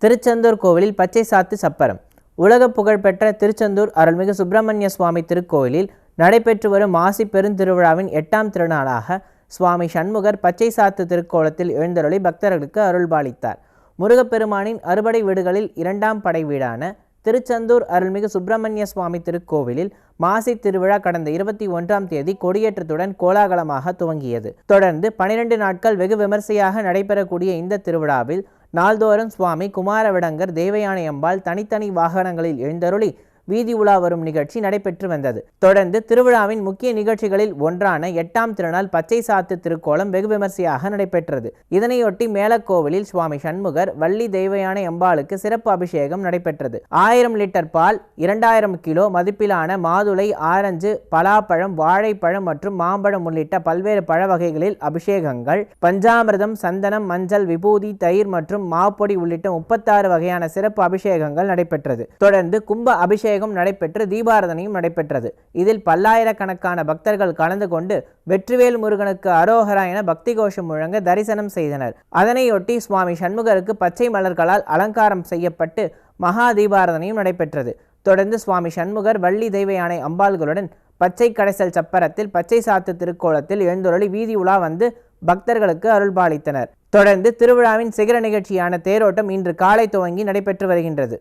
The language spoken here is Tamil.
திருச்செந்தூர் கோவிலில் பச்சை சாத்து சப்பரம். உலக புகழ்பெற்ற திருச்செந்தூர் அருள்மிகு சுப்பிரமணிய சுவாமி திருக்கோவிலில் நடைபெற்று வரும் மாசி பெருந்திருவிழாவின் 8ஆம் திருநாளாக சுவாமி சண்முகர் பச்சை சாத்து திருக்கோலத்தில் எழுந்தருளி பக்தர்களுக்கு அருள்பாலித்தார். முருகப்பெருமானின் அறுபடை வீடுகளில் 2ஆம் படை வீடான திருச்செந்தூர் அருள்மிகு சுப்பிரமணிய சுவாமி திருக்கோவிலில் மாசி திருவிழா கடந்த 21ஆம் தேதி கொடியேற்றத்துடன் கோலாகலமாக துவங்கியது. தொடர்ந்து 12 நாட்கள் வெகு விமர்சையாக நடைபெறக்கூடிய இந்த திருவிழாவில் நாள்தோறும் சுவாமி குமாரவிடங்கர் தேவயானை அம்பாள் தனித்தனி வாகனங்களில் எழுந்தருளி வீதி உலா வரும் நிகழ்ச்சி நடைபெற்று வந்தது. தொடர்ந்து திருவிழாவின் முக்கிய நிகழ்ச்சிகளில் ஒன்றான 8ஆம் திருநாள் பச்சை சாத்து திருக்கோலம் வெகு விமர்சையாக நடைபெற்றது. இதனையொட்டி மேலக்கோவிலில் சுவாமி சண்முகர் வள்ளி தெய்வயானை அம்பாளுக்கு சிறப்பு அபிஷேகம் நடைபெற்றது. 1000 லிட்டர் பால், 2000 கிலோ மதிப்பிலான மாதுளை, ஆரஞ்சு, பலாப்பழம், வாழைப்பழம் மற்றும் மாம்பழம் உள்ளிட்ட பல்வேறு பழ வகைகளில் அபிஷேகங்கள், பஞ்சாமிர்தம், சந்தனம், மஞ்சள், விபூதி, தயிர் மற்றும் மாப்பொடி உள்ளிட்ட 36 வகையான சிறப்பு அபிஷேகங்கள் நடைபெற்றது. தொடர்ந்து கும்ப அபிஷேகம் நடைபெற்று தீபாராதனையும் நடைபெற்றது. இதில் பல்லாயிரக்கணக்கான பக்தர்கள் கலந்து கொண்டு வெற்றிவேல் முருகனுக்கு அரோகரா என பக்தி கோஷம் முழங்க தரிசனம் செய்தனர். அதனையொட்டி சுவாமி சண்முகருக்கு பச்சை மலர்களால் அலங்காரம் செய்யப்பட்டு மகா தீபாராதனையும் நடைபெற்றது. தொடர்ந்து சுவாமி சண்முகர் வள்ளி தெய்வயானை அம்பாள்களுடன் பச்சை கடைசல் சப்பரத்தில் பச்சை சாத்து திருக்கோலத்தில் எழுந்தருளி வீதி உலா வந்து பக்தர்களுக்கு அருள்பாலித்தனர். தொடர்ந்து திருவிழாவின் சிகர நிகழ்ச்சியான தேரோட்டம் இன்று காலை துவங்கி நடைபெற்று வருகின்றது.